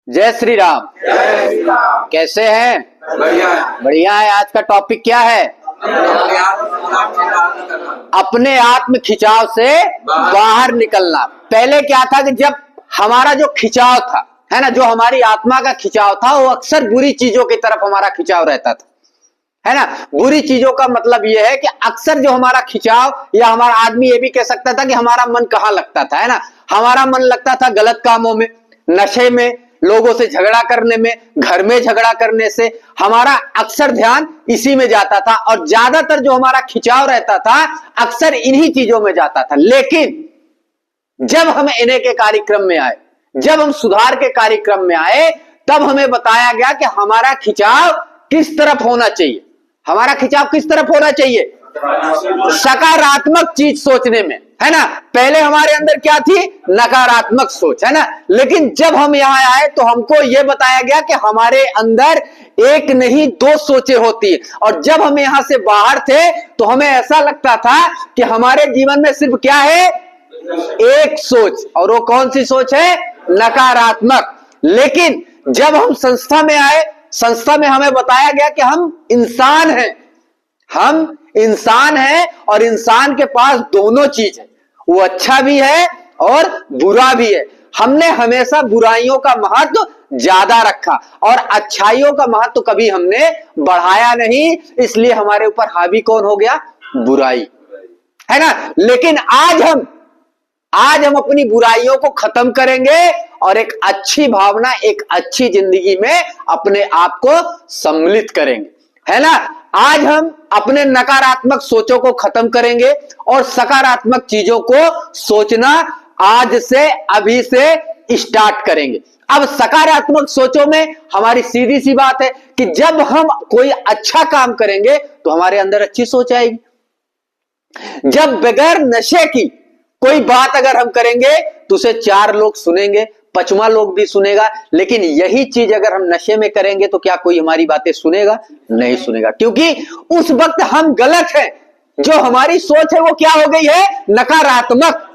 जय श्री राम। जय श्री राम। कैसे हैं? बढ़िया बढ़िया है। आज का टॉपिक क्या है? अपने आत्म खिंचाव से बाहर निकलना। पहले क्या था कि जब हमारा जो खिंचाव था, है ना, जो हमारी आत्मा का खिंचाव था, वो अक्सर बुरी चीजों की तरफ हमारा खिंचाव रहता था, है ना। बुरी चीजों का मतलब यह है कि अक्सर जो हमारा खिंचाव, या हमारा आदमी ये भी कह सकता था कि हमारा मन कहाँ लगता था, है ना। हमारा मन लगता था गलत कामों में, नशे में, लोगों से झगड़ा करने में, घर में झगड़ा करने से हमारा अक्सर ध्यान इसी में जाता था, और ज्यादातर जो हमारा खिंचाव रहता था अक्सर इन्हीं चीजों में जाता था। लेकिन जब हम इन्हें के कार्यक्रम में आए, जब हम सुधार के कार्यक्रम में आए, तब हमें बताया गया कि हमारा खिंचाव किस तरफ होना चाहिए। हमारा खिंचाव किस तरफ होना चाहिए? सकारात्मक चीज सोचने में, है ना। पहले हमारे अंदर क्या थी? नकारात्मक सोच, है ना। लेकिन जब हम यहां आए तो हमको यह बताया गया कि हमारे अंदर एक नहीं दो सोचें होती है, और जब हम यहां से बाहर थे तो हमें ऐसा लगता था कि हमारे जीवन में सिर्फ क्या है? एक सोच, और वो कौन सी सोच है? नकारात्मक। लेकिन जब हम संस्था में आए, संस्था में हमें बताया गया कि हम इंसान हैं, हम इंसान हैं, और इंसान के पास दोनों चीज है, वो अच्छा भी है और बुरा भी है। हमने हमेशा बुराइयों का महत्व ज्यादा रखा और अच्छाइयों का महत्व कभी हमने बढ़ाया नहीं, इसलिए हमारे ऊपर हावी कौन हो गया? बुराई, है ना। लेकिन आज हम अपनी बुराइयों को खत्म करेंगे और एक अच्छी भावना, एक अच्छी जिंदगी में अपने आप को सम्मिलित करेंगे, है ना। आज हम अपने नकारात्मक सोचों को खत्म करेंगे और सकारात्मक चीजों को सोचना आज से, अभी से स्टार्ट करेंगे। अब सकारात्मक सोचों में हमारी सीधी सी बात है कि जब हम कोई अच्छा काम करेंगे तो हमारे अंदर अच्छी सोच आएगी। जब बगैर नशे की कोई बात अगर हम करेंगे तो उसे 4 लोग सुनेंगे, 5वां लोग भी सुनेगा। लेकिन यही चीज अगर हम नशे में करेंगे तो क्या कोई हमारी बातें सुनेगा? नहीं सुनेगा, क्योंकि उस वक्त हम गलत हैं। जो हमारी सोच है वो क्या हो गई है? नकारात्मक।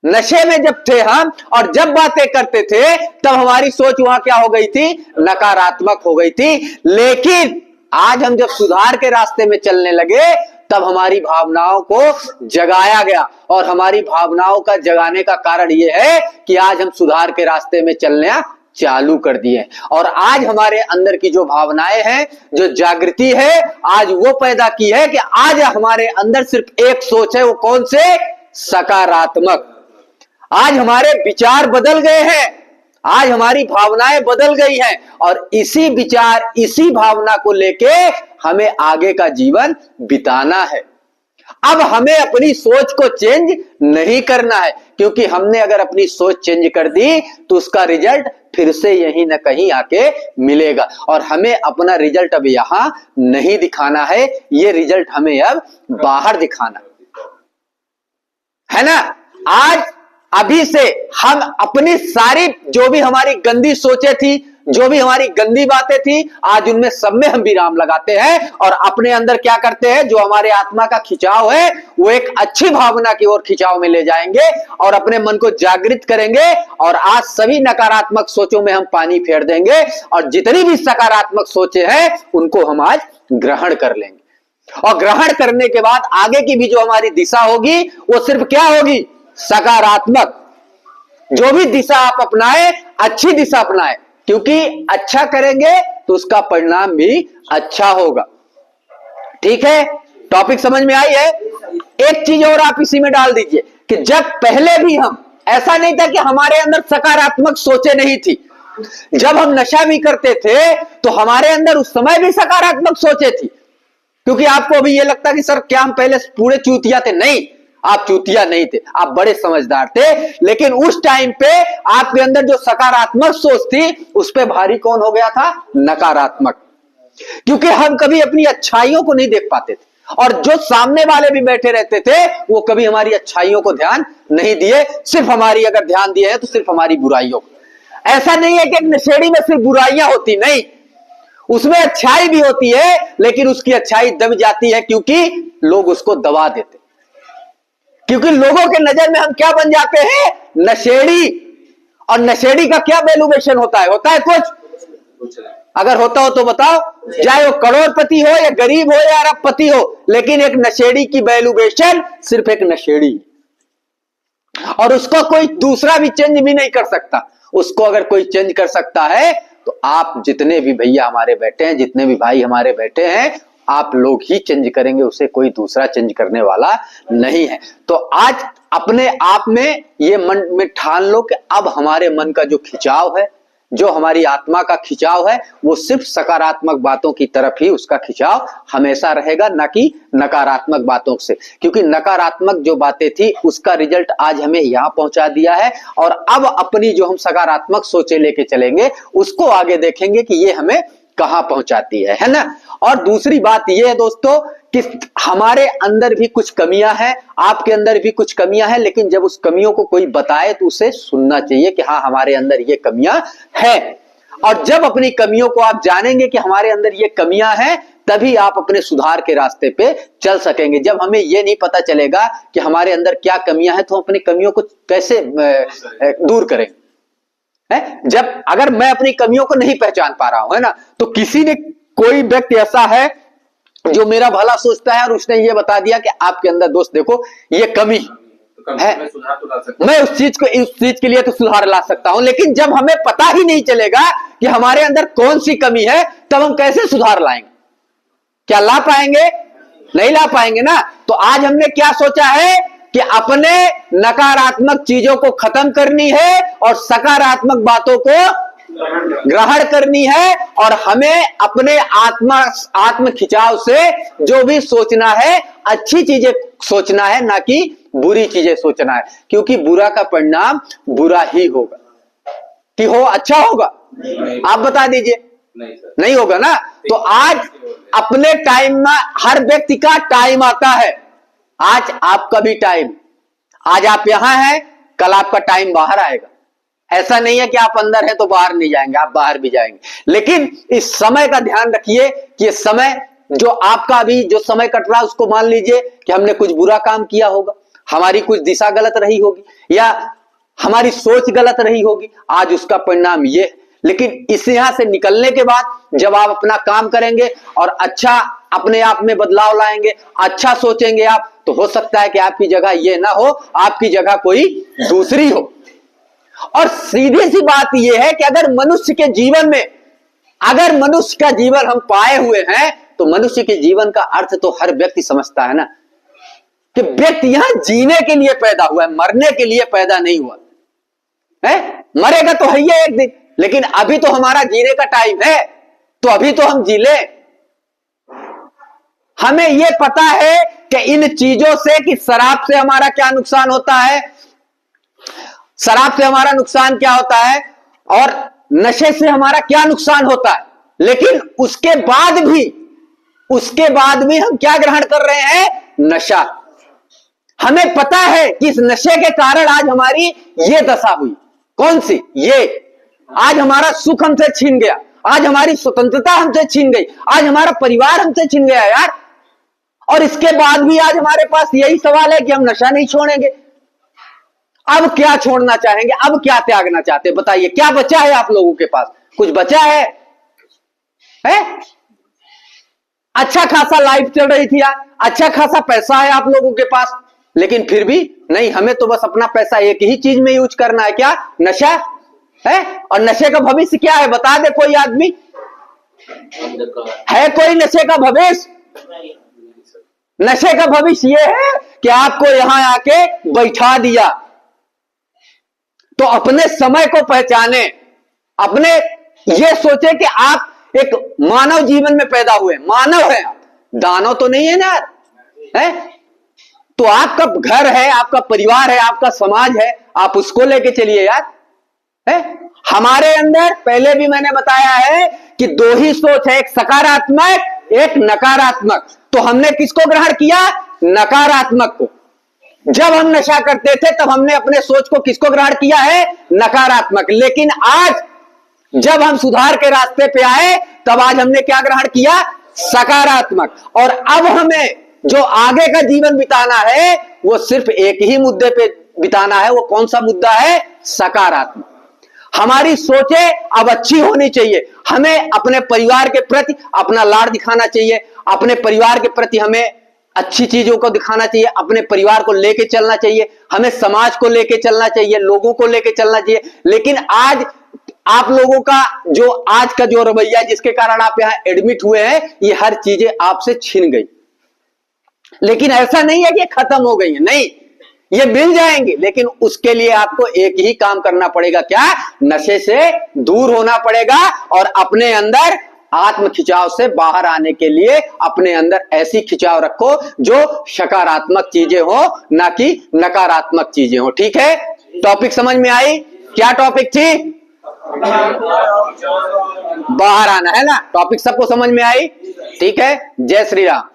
नशे में जब थे हम और जब बातें करते थे तब हमारी सोच वहां क्या हो गई थी? नकारात्मक हो गई थी। लेकिन आज हम जब सुधार के रास्ते में चलने लगे तब हमारी भावनाओं को जगाया गया, और हमारी भावनाओं का जगाने का कारण यह है कि आज हम सुधार के रास्ते में चलना चालू कर दिए, और आज हमारे अंदर की जो भावनाएं हैं, जो जागृति है, आज वो पैदा की है कि आज हमारे अंदर सिर्फ एक सोच है। वो कौन से? सकारात्मक। आज हमारे विचार बदल गए हैं, आज हमारी भावनाएं बदल गई हैं, और इसी विचार, इसी भावना को लेके हमें आगे का जीवन बिताना है। अब हमें अपनी सोच को चेंज नहीं करना है, क्योंकि हमने अगर अपनी सोच चेंज कर दी तो उसका रिजल्ट फिर से यहीं न कहीं आके मिलेगा, और हमें अपना रिजल्ट अब यहां नहीं दिखाना है, ये रिजल्ट हमें अब बाहर दिखाना है ना। आज अभी से हम अपनी सारी जो भी हमारी गंदी सोचें थी, जो भी हमारी गंदी बातें थी, आज उनमें सब में हम विराम लगाते हैं और अपने अंदर क्या करते हैं? जो हमारे आत्मा का खिंचाव है वो एक अच्छी भावना की ओर खिंचाव में ले जाएंगे और अपने मन को जागृत करेंगे, और आज सभी नकारात्मक सोचों में हम पानी फेर देंगे, और जितनी भी सकारात्मक सोचें हैं उनको हम आज ग्रहण कर लेंगे। और ग्रहण करने के बाद आगे की भी जो हमारी दिशा होगी वो सिर्फ क्या होगी? सकारात्मक। जो भी दिशा आप अपनाए, अच्छी दिशा अपनाए, क्योंकि अच्छा करेंगे तो उसका परिणाम भी अच्छा होगा। ठीक है, टॉपिक समझ में आई है? एक चीज और आप इसी में डाल दीजिए कि जब पहले भी हम, ऐसा नहीं था कि हमारे अंदर सकारात्मक सोचें नहीं थी। जब हम नशा भी करते थे तो हमारे अंदर उस समय भी सकारात्मक सोचें थी, क्योंकि आपको अभी यह लगता कि सर क्या हम पहले पूरे चूतिया थे? नहीं, आप चूतिया नहीं थे, आप बड़े समझदार थे। लेकिन उस टाइम पे आपके अंदर जो सकारात्मक सोच थी उस पे भारी कौन हो गया था? नकारात्मक। क्योंकि हम कभी अपनी अच्छाइयों को नहीं देख पाते थे, और जो सामने वाले भी बैठे रहते थे वो कभी हमारी अच्छाइयों को ध्यान नहीं दिए, सिर्फ हमारी अगर ध्यान दिए है तो सिर्फ हमारी बुराइयों को। ऐसा नहीं है कि एक नशेड़ी में सिर्फ बुराइयां होती, नहीं, उसमें अच्छाई भी होती है, लेकिन उसकी अच्छाई दब जाती है क्योंकि लोग उसको दबा देते, क्योंकि लोगों के नजर में हम क्या बन जाते हैं? नशेड़ी। और नशेड़ी का क्या वैल्यूएशन होता है? होता है कुछ? अगर होता हो तो बताओ। चाहे वो करोड़पति हो या गरीब हो या अरबपति हो, लेकिन एक नशेड़ी की वैल्यूएशन सिर्फ एक नशेड़ी, और उसको कोई दूसरा भी चेंज भी नहीं कर सकता। उसको अगर कोई चेंज कर सकता है तो आप जितने भी भैया हमारे बैठे हैं, जितने भी भाई हमारे बैठे हैं, आप लोग ही चेंज करेंगे, उसे कोई दूसरा चेंज करने वाला नहीं है। तो आज अपने आप में ये मन में ठान लो कि अब हमारे मन का जो खिंचाव है, जो हमारी आत्मा का खिंचाव है, वो सिर्फ सकारात्मक बातों की तरफ ही उसका खिंचाव हमेशा रहेगा, ना कि नकारात्मक बातों से। क्योंकि नकारात्मक जो बातें थी उसका रिजल्ट आज हमें यहां पहुंचा दिया है, और अब अपनी जो हम सकारात्मक सोचे लेके चलेंगे उसको आगे देखेंगे कि ये हमें कहां पहुंचाती है ना। और दूसरी बात यह है दोस्तों कि हमारे अंदर भी कुछ कमियां हैं, आपके अंदर भी कुछ कमियां हैं, लेकिन जब उस कमियों को कोई बताए तो उसे सुनना चाहिए कि हाँ हमारे अंदर ये कमियां हैं। और जब अपनी कमियों को आप जानेंगे कि हमारे अंदर ये कमियां हैं, तभी आप अपने सुधार के रास्ते पे चल सकेंगे। जब हमें ये नहीं पता चलेगा कि हमारे अंदर क्या कमियां हैं, तो अपनी कमियों को कैसे दूर करेंगे? जब अगर मैं अपनी कमियों को नहीं पहचान पा रहा हूं, है ना, तो किसी ने कोई व्यक्ति ऐसा है जो मेरा भला सोचता है और उसने ये बता दिया कि आपके अंदर दोस्त देखो ये कमी है, मैं उस चीज के लिए तो सुधार ला सकता हूं। लेकिन जब हमें पता ही नहीं चलेगा कि हमारे अंदर कौन सी कमी है, तब हम कैसे सुधार लाएंगे? क्या ला पाएंगे? नहीं ला पाएंगे ना। तो आज हमने क्या सोचा है कि अपने नकारात्मक चीजों को खत्म करनी है और सकारात्मक बातों को ग्रहण करनी है, और हमें अपने आत्म खिंचाव से जो भी सोचना है अच्छी चीजें सोचना है, ना कि बुरी चीजें सोचना है। क्योंकि बुरा का परिणाम बुरा ही होगा। कि हो अच्छा होगा? आप बता दीजिए। नहीं होगा ना। तो आज अपने टाइम में हर व्यक्ति का टाइम आता है। आज आपका भी टाइम, आज आप यहां हैं, कल आपका टाइम बाहर आएगा। ऐसा नहीं है कि आप अंदर हैं तो बाहर नहीं जाएंगे, आप बाहर भी जाएंगे। लेकिन इस समय का ध्यान रखिए कि ये समय जो आपका अभी जो समय कट रहा है, उसको मान लीजिए कि हमने कुछ बुरा काम किया होगा, हमारी कुछ दिशा गलत रही होगी, या हमारी सोच गलत रही होगी, आज उसका परिणाम ये है। लेकिन इस यहां से निकलने के बाद जब आप अपना काम करेंगे और अच्छा अपने आप में बदलाव लाएंगे, अच्छा सोचेंगे आप, तो हो सकता है कि आपकी जगह ये ना हो, आपकी जगह कोई दूसरी हो। और सीधी सी बात यह है कि अगर मनुष्य के जीवन में, अगर मनुष्य का जीवन हम पाए हुए हैं, तो मनुष्य के जीवन का अर्थ तो हर व्यक्ति समझता है ना, कि व्यक्ति यहां जीने के लिए पैदा हुआ है, मरने के लिए पैदा नहीं हुआ है। मरेगा तो है ही एक दिन, लेकिन अभी तो हमारा जीने का टाइम है, तो अभी तो हम जी ले। हमें यह पता है कि इन चीजों से, कि शराब से हमारा क्या नुकसान होता है, शराब से हमारा नुकसान क्या होता है, और नशे से हमारा क्या नुकसान होता है। लेकिन उसके बाद भी हम क्या ग्रहण कर रहे हैं? नशा। हमें पता है कि इस नशे के कारण आज हमारी ये दशा हुई। कौन सी? ये आज हमारा सुख हमसे छीन गया, आज हमारी स्वतंत्रता हमसे छीन गई, आज हमारा परिवार हमसे छीन गया यार। और इसके बाद भी आज हमारे पास यही सवाल है कि हम नशा नहीं छोड़ेंगे। अब क्या छोड़ना चाहेंगे? अब क्या त्यागना चाहते हैं? बताइए, क्या बचा है आप लोगों के पास? कुछ बचा है? अच्छा खासा लाइफ चल रही थी यार, अच्छा खासा पैसा है आप लोगों के पास, लेकिन फिर भी नहीं, हमें तो बस अपना पैसा एक ही चीज में यूज करना है। क्या? नशा है। और नशे का भविष्य क्या है? बता दे कोई आदमी है? कोई नशे का भविष्य? नशे का भविष्य यह है कि आपको यहां आके बैठा दिया। तो अपने समय को पहचाने, अपने ये सोचे कि आप एक मानव जीवन में पैदा हुए, मानव है, दानव तो नहीं है ना है। तो आपका घर है, आपका परिवार है, आपका समाज है, आप उसको लेके चलिए यार। है हमारे अंदर पहले भी मैंने बताया है कि दो ही सोच है, एक सकारात्मक, एक नकारात्मक। तो हमने किसको ग्रहण किया? नकारात्मक को। जब हम नशा करते थे तब हमने अपने सोच को किसको ग्रहण किया है? नकारात्मक। लेकिन आज जब हम सुधार के रास्ते पे आए, तब आज हमने क्या ग्रहण किया? सकारात्मक। और अब हमें जो आगे का जीवन बिताना है, वो सिर्फ एक ही मुद्दे पे बिताना है। वो कौन सा मुद्दा है? सकारात्मक। हमारी सोचें अब अच्छी होनी चाहिए। हमें अपने परिवार के प्रति अपना लाड़ दिखाना चाहिए, अपने परिवार के प्रति हमें अच्छी चीजों को दिखाना चाहिए, अपने परिवार को लेके चलना चाहिए, हमें समाज को लेके चलना चाहिए, लोगों को लेके चलना चाहिए। लेकिन आज आप लोगों का जो रवैया, जिसके कारण आप यहां एडमिट हुए हैं, ये हर चीजें आपसे छिन गई। लेकिन ऐसा नहीं है कि खत्म हो गई है, नहीं, ये मिल जाएंगे। लेकिन उसके लिए आपको एक ही काम करना पड़ेगा, क्या? नशे से दूर होना पड़ेगा और अपने अंदर आत्म खिंचाव से बाहर आने के लिए अपने अंदर ऐसी खिंचाव रखो जो सकारात्मक चीजें हो, ना कि नकारात्मक चीजें हो। ठीक है, टॉपिक समझ में आई? क्या टॉपिक थी? बाहर आना है ना। टॉपिक सबको समझ में आई? ठीक है, जय श्री राम।